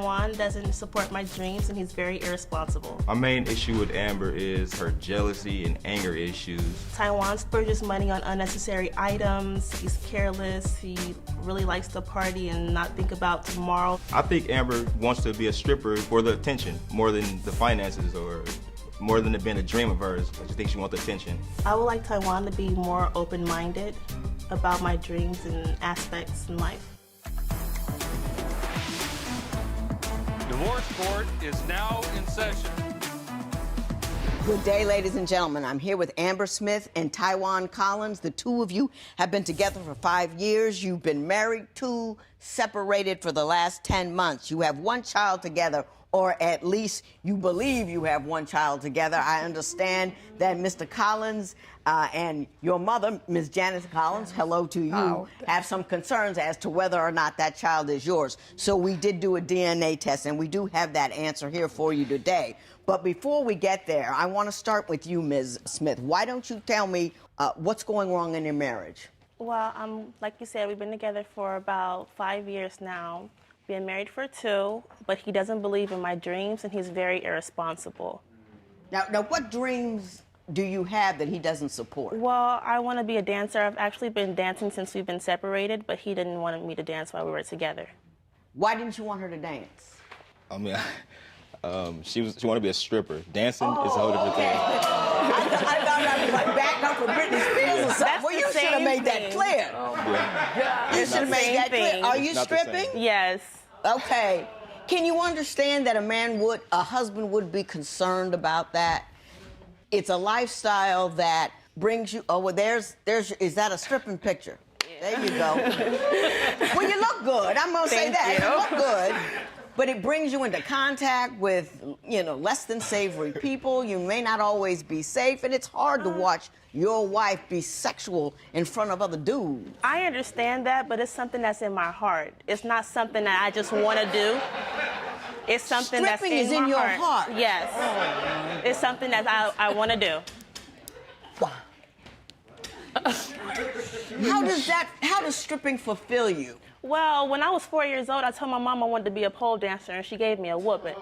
Taiwan doesn't support my dreams, and he's very irresponsible. My main issue with Amber is her jealousy and anger issues. Taiwan spurges money on unnecessary items. He's careless. He really likes to party and not think about tomorrow. I think Amber wants to be a stripper for the attention more than the finances or more than it being a dream of hers. I just think she wants the attention. I would like Taiwan to be more open-minded about my dreams and aspects in life. Divorce court is now in session. Good day, ladies and gentlemen. I'm here with Amber Smith and Taiwan Collins. The two of you have been together for 5 years. You've been married to, separated for the last 10 months. You have one child together, or at least you believe you have one child together. I understand that Mr. Collins and your mother, Ms. Janice Collins, hello to you, have some concerns as to whether or not that child is yours. So we did do a DNA test, and we do have that answer here for you today. But before we get there, I want to start with you, Ms. Smith. Why don't you tell me what's going wrong in your marriage? Well, like you said, we've been together for about 5 years now. Been married for 2, but he doesn't believe in my dreams, and he's very irresponsible. Now, what dreams do you have that he doesn't support? Well, I want to be a dancer. I've actually been dancing since we've been separated, but he didn't want me to dance while we were together. Why didn't you want her to dance? I mean, she wanted to be a stripper. Dancing is a whole different thing. I thought I was like back up for Britney Spears or something. Well, you should have made that clear. You should have made that clear. Are you stripping? Yes. Okay. Can you understand that a husband would be concerned about that? It's a lifestyle that brings you, oh, well, is that a stripping picture? There you go. Well, you look good. I'm going to say that. You look good. But it brings you into contact with, less than savory people. You may not always be safe, and it's hard to watch your wife be sexual in front of other dudes. I understand that, but it's something that's in my heart. It's not something that I just want to do. It's something that's in my heart. Stripping is in your heart? Yes. Oh, it's something that I want to do. How does stripping fulfill you? Well, when I was 4 years old, I told my mom I wanted to be a pole dancer, and she gave me a whooping.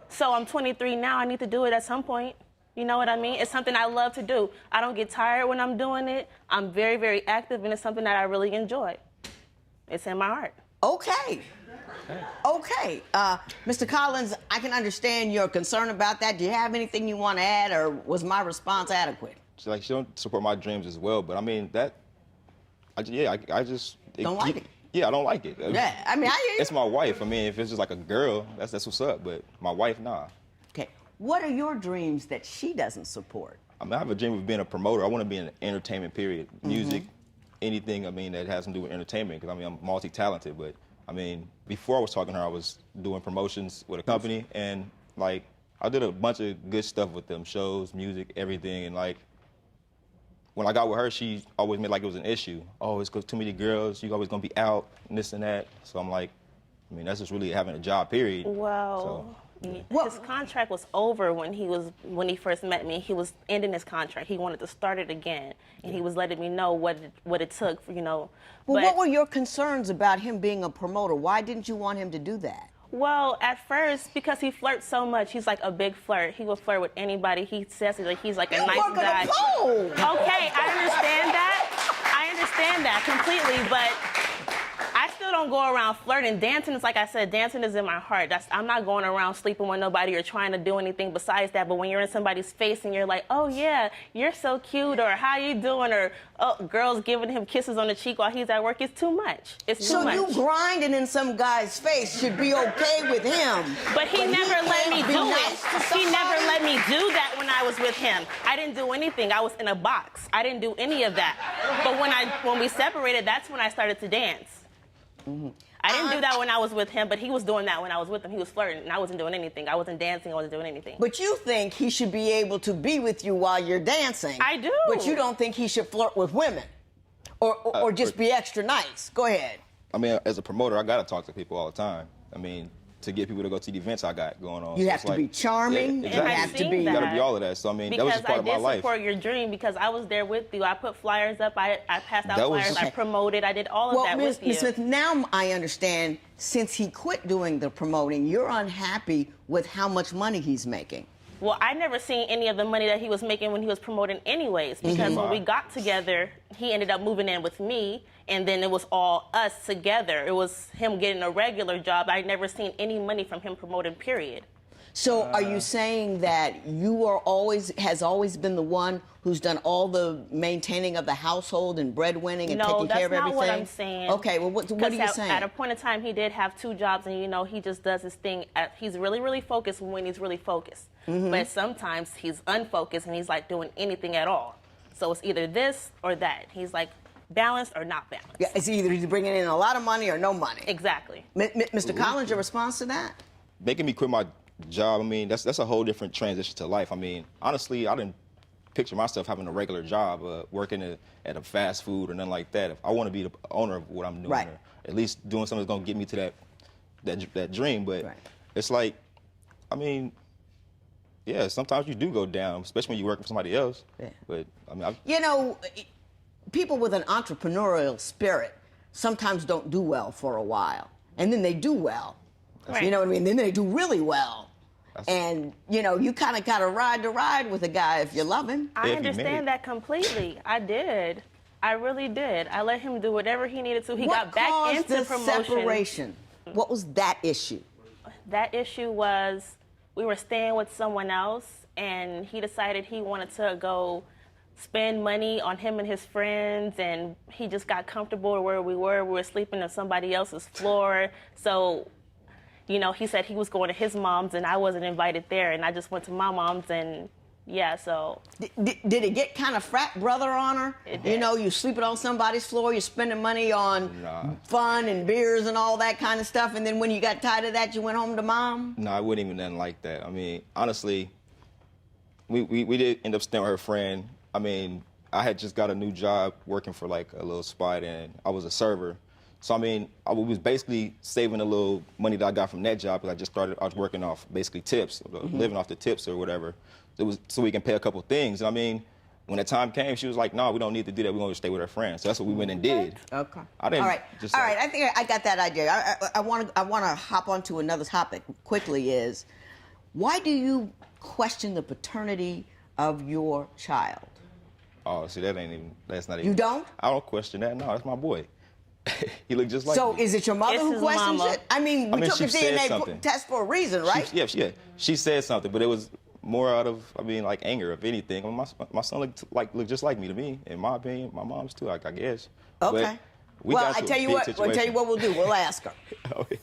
So I'm 23 now. I need to do it at some point. You know what I mean? It's something I love to do. I don't get tired when I'm doing it. I'm very, very active, and it's something that I really enjoy. It's in my heart. Okay. Mr. Collins, I can understand your concern about that. Do you have anything you want to add, or was my response adequate? She don't support my dreams as well, but I mean, I just... Don't like it? Yeah, I don't like it. Yeah, I mean, I hear you. It's my wife. I mean, if it's just like a girl, that's what's up, but my wife, nah. Okay. What are your dreams that she doesn't support? I mean, I have a dream of being a promoter. I want to be in entertainment, period. Music, anything, that has to do with entertainment, because, I'm multi-talented, but, before I was talking to her, I was doing promotions with a company, and, I did a bunch of good stuff with them, shows, music, everything, and, when I got with her, she always made like it was an issue. Oh, it's too many girls, you always gonna be out, and this and that. So I'm like, that's just really having a job, period. Well, So, his contract was over when he first met me. He was ending his contract. He wanted to start it again, and he was letting me know what it took, Well, what were your concerns about him being a promoter? Why didn't you want him to do that? Well, at first, because he flirts so much, he's like a big flirt. He will flirt with anybody. He says he's like a nice guy. Okay, I understand that completely, but I still don't go around flirting. Dancing is, like I said, dancing is in my heart. I'm not going around sleeping with nobody or trying to do anything besides that. But when you're in somebody's face and you're like, oh yeah, you're so cute, or how you doing, or girls giving him kisses on the cheek while he's at work, it's too much. It's too much. So you grinding in some guy's face should be okay with him. But he never let me do it. He never let me do that when I was with him. I didn't do anything. I was in a box. I didn't do any of that. But when we separated, that's when I started to dance. I didn't do that when I was with him, but he was doing that when I was with him. He was flirting, and I wasn't doing anything. I wasn't dancing. I wasn't doing anything. But you think he should be able to be with you while you're dancing. I do. But you don't think he should flirt with women or just be extra nice. Go ahead. As a promoter, I got to talk to people all the time. to get people to go to the events I got going on. You So have it's to be charming. Yeah, And You I've have to seen be. You got to that. be all of that. So I mean, that was Because just part I of my did life. support your dream because I was there with you. I put flyers up. I passed out That was- flyers. I Okay. promoted. I did all of Well, that Ms. with you. Smith, now I understand since he quit doing the promoting, you're unhappy with how much money he's making. Well, I never seen any of the money that he was making when he was promoting anyways, because when we got together, he ended up moving in with me, and then it was all us together. It was him getting a regular job. I never seen any money from him promoting, period. So are you saying that you are has always been the one who's done all the maintaining of the household and breadwinning and No, taking that's care of not everything? what I'm saying. Okay, well, what are you saying? At a point in time, he did have 2 jobs, and he just does his thing. He's really, really focused when he's really focused. But sometimes he's unfocused, and he's like doing anything at all. So it's either this or that. He's like balanced or not balanced. Yeah, it's either he's bringing in a lot of money or no money. Exactly. Mr. Collins, your response to that? Making me quit my job, I mean, that's a whole different transition to life. I mean, honestly, I didn't picture myself having a regular job, working at a fast food or nothing like that. If I want to be the owner of what I'm doing, Right. or at least doing something that's going to get me to that dream. But Right. it's like, I mean, yeah, sometimes you do go down, especially when you work for somebody else. Yeah. But I mean, You know, people with an entrepreneurial spirit sometimes don't do well for a while, and then they do well. Right. You know what I mean? Then they do really well. And, you kind of got to ride with a guy if you love him. I If you married. understand that completely. I did. I really did. I let him do whatever he needed to. He What got back caused into the promotion. separation? What was that issue? That issue was we were staying with someone else, and he decided he wanted to go spend money on him and his friends, and he just got comfortable where we were. We were sleeping on somebody else's floor. So, he said he was going to his mom's, and I wasn't invited there, and I just went to my mom's, and yeah, so. Did it get kind of frat brother on her? It did. You sleeping on somebody's floor, you're spending money on Nah. fun and beers and all that kind of stuff, and then when you got tired of that, you went home to mom? no, I wouldn't even nothing like that. I mean, honestly, we did end up staying with her friend. I mean, I had just got a new job working for like a little spot, and I was a server. So I mean, I was basically saving a little money that I got from that job because I was working off basically tips, living off the tips or whatever. It was so we can pay a couple things. And I mean, when the time came, she was like, "No, we don't need to do that. We're going to stay with our friends." So that's what we went and did. Okay. I didn't All right. just All like- right. I think I got that idea. I want to hop onto another topic quickly. Is why do you question the paternity of your child? Oh, see, that's not even. You don't? I don't question that. No, that's my boy. He looked just like So me. is it your mother It's who his questions mama. it? I mean, we took she a said DNA something. test for a reason, right? She said something, but it was more out of, like anger, if anything. I mean, my son looked just like me to me, in my opinion. My mom's too, I guess. Okay. But we Well, got I into tell a you big what. I'll tell you situation. what we'll do. We'll ask her. Okay.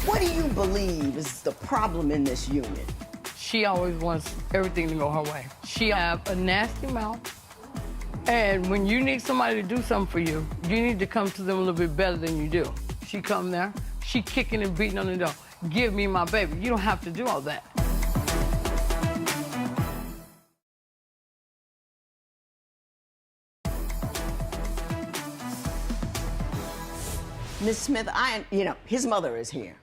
What do you believe is the problem in this union? She always wants everything to go her way. She have a nasty mouth. And when you need somebody to do something for you, you need to come to them a little bit better than you do. She come there, she kicking and beating on the door. Give me my baby. You don't have to do all that. Miss Smith, his mother is here.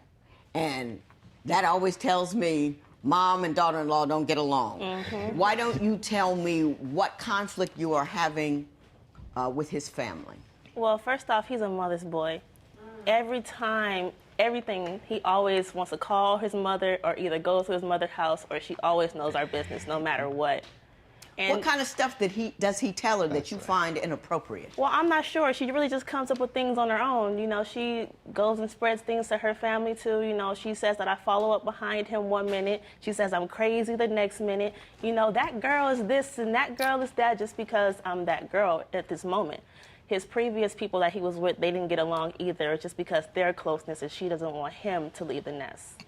And that always tells me mom and daughter-in-law don't get along. Why don't you tell me what conflict you are having with his family? Well, first off, he's a mother's boy. Every time, everything, he always wants to call his mother or either go to his mother's house, or she always knows our business no matter what. And What kind of stuff does he tell her that you find inappropriate? well, I'm not sure. She really just comes up with things on her own. She goes and spreads things to her family too. She says that I follow up behind him one minute. She says I'm crazy the next minute. That girl is this and that girl is that just because I'm that girl at this moment. His previous people that he was with, they didn't get along either just because their closeness, and she doesn't want him to leave the nest.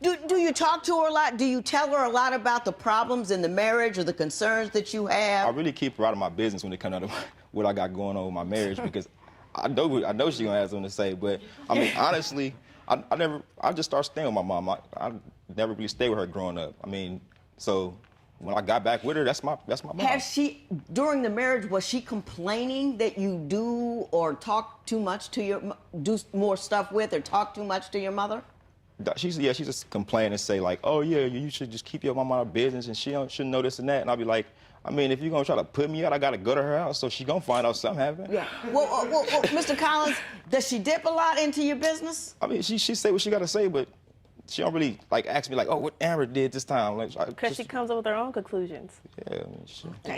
Do you talk to her a lot? Do you tell her a lot about the problems in the marriage or the concerns that you I have? really keep her out of my business when it comes out of what I got going on with my marriage because I know she's gonna have something to say. But I mean, honestly, I just started staying with my mom. I never really stayed with her growing up. I mean, so when I got back with her, that's my mom. Has she, during the marriage, was she complaining that you do or talk too much to do more stuff with or talk too much to your mother? She just complain and say like, oh yeah, you should just keep your mom out of business and shouldn't know this and that. And I'll be like, I mean, if you're gonna try to put me out, I gotta go to her house, so she gonna find out something happened. Yeah. Well, Mr. Collins, does she dip a lot into your business? I mean, she say what she gotta say, but she don't really like ask me like, oh, what Amber did this time. Like, Because she comes up with her own conclusions. Yeah, I mean,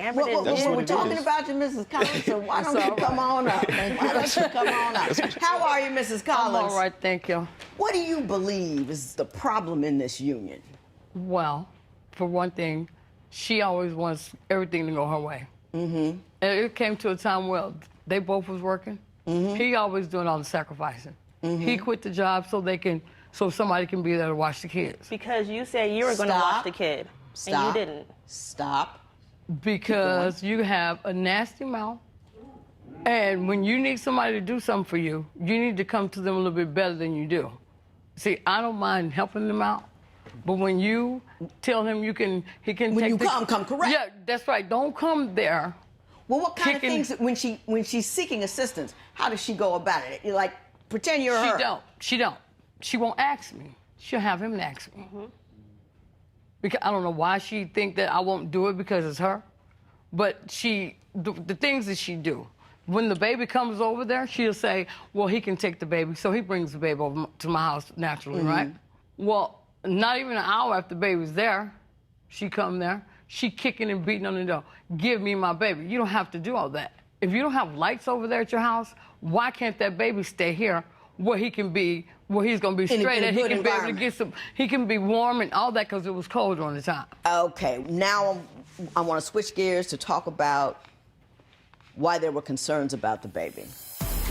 Amber didn't That's do what we're it talking is. about you, Mrs. Collins, so why don't you come on up? Why don't you come on up? How are you, Mrs. Collins? I'm all right, thank you. What do you believe is the problem in this union? Well, for one thing, she always wants everything to go her way. Mm-hmm. And it came to a time where they both was working. Mm-hmm. He always doing all the sacrificing. Mm-hmm. He quit the job so somebody can be there to watch the kids. Because you said you were going to watch the kid, and you didn't. Stop. Because you have a nasty mouth, and when you need somebody to do something for you, you need to come to them a little bit better than you do. See, I don't mind helping them out, but when you tell him he can When take you come correct. Yeah, that's right. Don't come there. Well, what kind Kicking- of things when she's seeking assistance? How does she go about it? You like pretend you're her. She don't. She won't ask me. She'll have him ask me. Mm-hmm. Because I don't know why she think that I won't do it because it's her, but the things that she do. When the baby comes over there, she'll say, well, he can take the baby. So he brings the baby over to my house naturally, right? Well, not even an hour after the baby's there, she come there. She kicking and beating on the door. Give me my baby. You don't have to do all that. If you don't have lights over there at your house, why can't that baby stay here where he's going to be straight and he can be able to get he can be warm and all that because it was cold during the time. Okay, now I want to switch gears to talk about why there were concerns about the baby.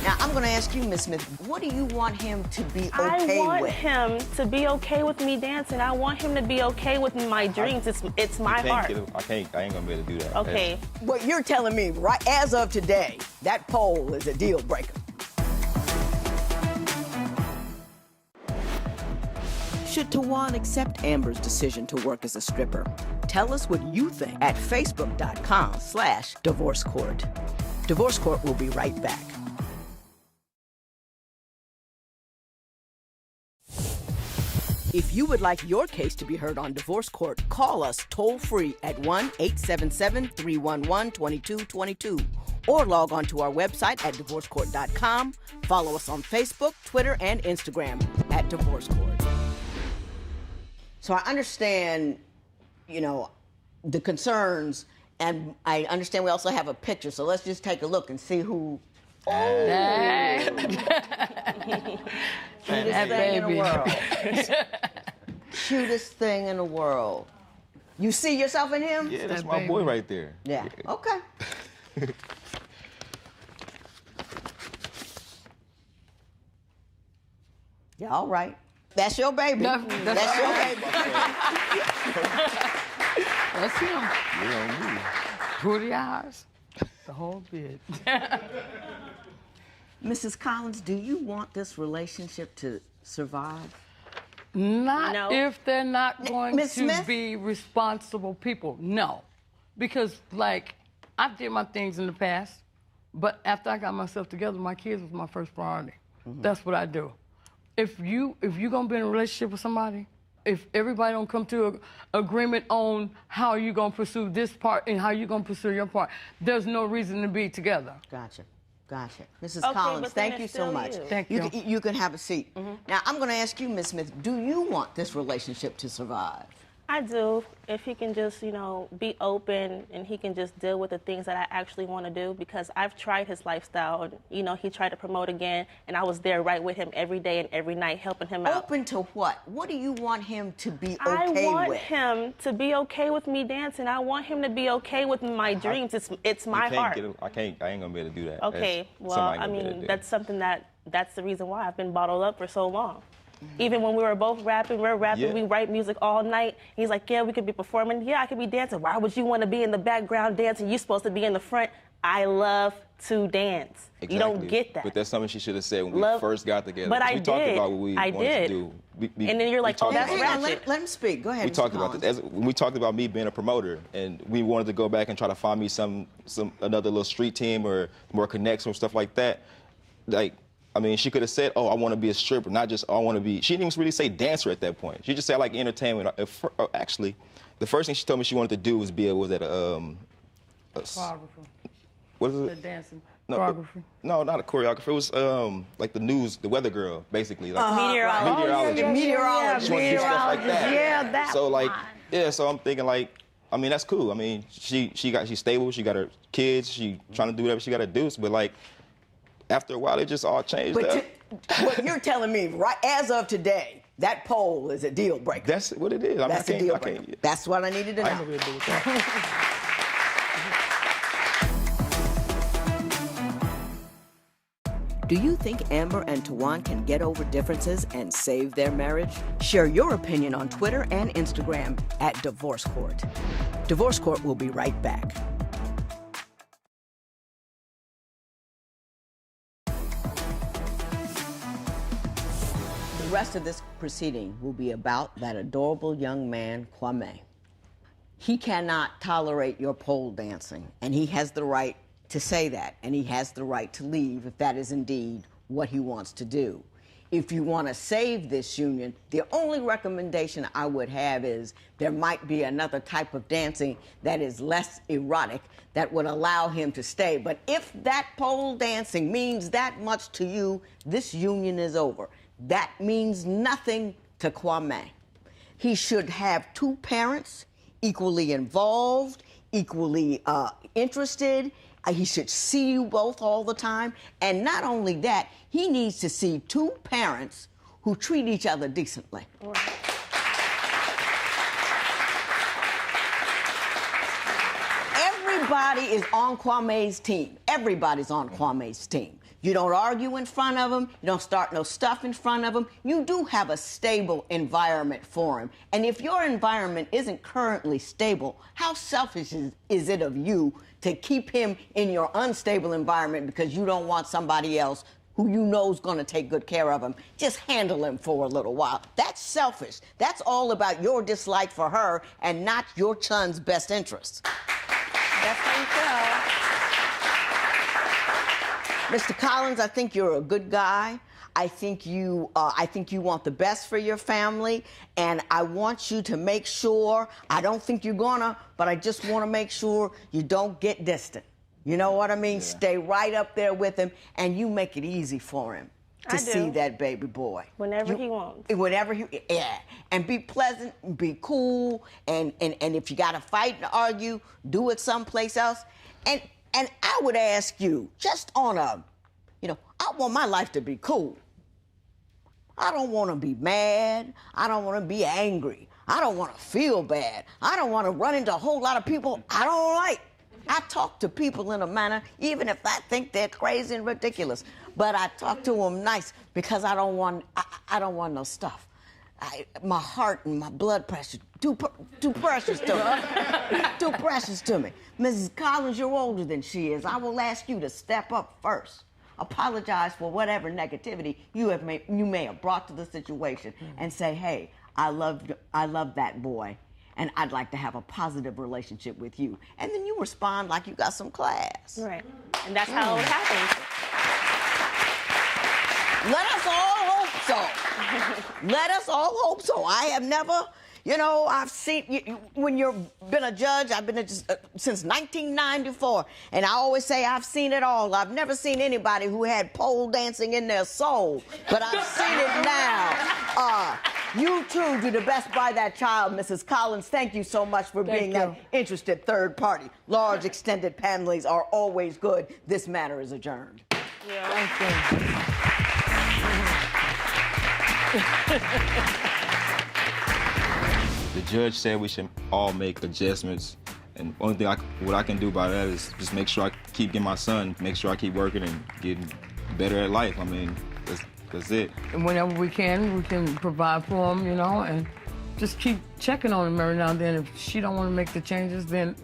Now, I'm going to ask you, Ms. Smith, what do you want him to be okay I want with? him to be okay with me dancing. I want him to be okay with my dreams. It's my heart. I ain't gonna be able to do that. Okay. What you're telling me, right as of today, that poll is a deal breaker. Should Tawan accept Amber's decision to work as a stripper? Tell us what you think at facebook.com/Divorce Court. Divorce Court will be right back. If you would like your case to be heard on Divorce Court, call us toll-free at 1-877-311-2222 or log on to our website at divorcecourt.com. Follow us on Facebook, Twitter, and Instagram at Divorce Court. So I understand, the concerns, and I understand we also have a picture. So let's just take a look and see who. That Cutest thing in the baby. world. Cutest thing in the world. You see yourself in him? Yeah, that's That my baby. boy right there. Yeah. Okay. Yeah, all right. That's your baby. No, That's your baby. That's him. You know me. Pretty eyes. The whole bit. Mrs. Collins, do you want this relationship to survive? Not No. if they're not going Ms. to Smith? be responsible people. No. Because, I did my things in the past, but after I got myself together, my kids was my first priority. That's what I do. If you're going to be in a relationship with somebody, if everybody don't come to an agreement on how you're going to pursue this part and how you're going to pursue your part, there's no reason to be together. Gotcha. Mrs. Okay, Collins, but then thank you it's so still much. you. Thank You you. can, you can have a seat. Now, I'm going to ask you, Ms. Smith, do you want this relationship to survive? I do. If he can just, be open and he can just deal with the things that I actually want to do, because I've tried his lifestyle. He tried to promote again, and I was there right with him every day and every night helping him out. Open to what? What do you want him to be okay I want with? him to be okay with me dancing. I want him to be okay with my dreams. It's my heart. I ain't gonna be able to do that. Okay, well, that's something that's the reason why I've been bottled up for so long. Even when we were both rapping, Yeah. we write music all night. He's like, yeah, we could be performing. Yeah, I could be dancing. Why would you want to be in the background dancing? You're supposed to be in the front. I love to dance. Exactly. You don't get that. But that's something she should have said when we Love- first got together. But I we talked did. about what we I wanted did. to do. And then you're like, we oh, talked that's about Hang on, ratchet. let him speak. Go ahead, We Mr. talked about Collins. this when we talked about me being a promoter, and we wanted to go back and try to find me another little street team or more connects or stuff like that. Like I mean, she could have said, "Oh, I want to be a stripper," not just, "Oh, I want to be." She didn't even really say dancer at that point. She just said, "I like entertainment." Actually, the first thing she told me she wanted to do was be a Choreographer. what is it? The dancing. No, Choreography. No, not a choreographer. It was like the news, the weather girl, basically. Like Meteorologist. meteorologist. Meteorologist. She wanted to do stuff like that. Yeah, that So like, one. yeah. So I'm thinking like, I mean, that's cool. I mean, she's stable. She got her kids. She trying to do whatever she got to do. But like, after a while, it just all changed. But what you're telling me, right as of today, that poll is a deal breaker. That's what it is. I mean, That's a deal breaker. That's what I needed to I know. ain't gonna be able to do with that. Do you think Amber and Tawan can get over differences and save their marriage? Share your opinion on Twitter and Instagram at Divorce Court. Divorce Court will be right back. The rest of this proceeding will be about that adorable young man, Kwame. He cannot tolerate your pole dancing, and he has the right to say that, and he has the right to leave if that is indeed what he wants to do. If you want to save this union, the only recommendation I would have is there might be another type of dancing that is less erotic that would allow him to stay. But if that pole dancing means that much to you, this union is over. That means nothing to Kwame. He should have two parents equally involved, equally interested. He should see you both all the time. And not only that, he needs to see two parents who treat each other decently. Everybody is on Kwame's team. Everybody's on Kwame's team. You don't argue in front of him. You don't start no stuff in front of him. You do have a stable environment for him. And if your environment isn't currently stable, how selfish is it of you to keep him in your unstable environment because you don't want somebody else who you know is going to take good care of him? Just handle him for a little while. That's selfish. That's all about your dislike for her and not your son's best interests. That's how you feel. Mr. Collins, I think you're a good guy. I think you want the best for your family, and I want you to make sure, I don't think you're gonna, but I just want to make sure you don't get distant. You know what I mean? Yeah. Stay right up there with him, and you make it easy for him to see that baby boy. Whenever he wants. Whenever he, yeah. And be pleasant, be cool, and if you got to fight and argue, do it someplace else. And I would ask you, just on a, I want my life to be cool. I don't want to be mad. I don't want to be angry. I don't want to feel bad. I don't want to run into a whole lot of people I don't like. I talk to people in a manner, even if I think they're crazy and ridiculous, but I talk to them nice because I don't want no stuff. My heart and my blood pressure, too precious to me. Too precious to me. Mrs. Collins, you're older than she is. I will ask you to step up first. Apologize for whatever negativity you may have brought to the situation, and say, hey, I love that boy, and I'd like to have a positive relationship with you. And then you respond like you got some class. Right. And that's how it happens. Let us all hope so. Let us all hope so. I have never, I've seen, when you've been a judge, I've been since 1994, and I always say I've seen it all. I've never seen anybody who had pole dancing in their soul, but I've seen it now. You too do the best by that child, Mrs. Collins. Thank you so much for being that interested third party. Large extended families are always good. This matter is adjourned. Yeah. Thank you. The judge said we should all make adjustments, and only thing what I can do about that is just make sure I keep getting my son, make sure I keep working and getting better at life. I mean, that's it. And whenever we can provide for him, and just keep checking on him every now and then. If she don't want to make the changes, then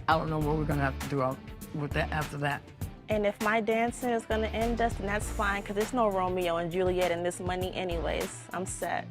I don't know what we're gonna have to do with that after that. And if my dancing is gonna end us, then that's fine, because there's no Romeo and Juliet in this money anyways. I'm set.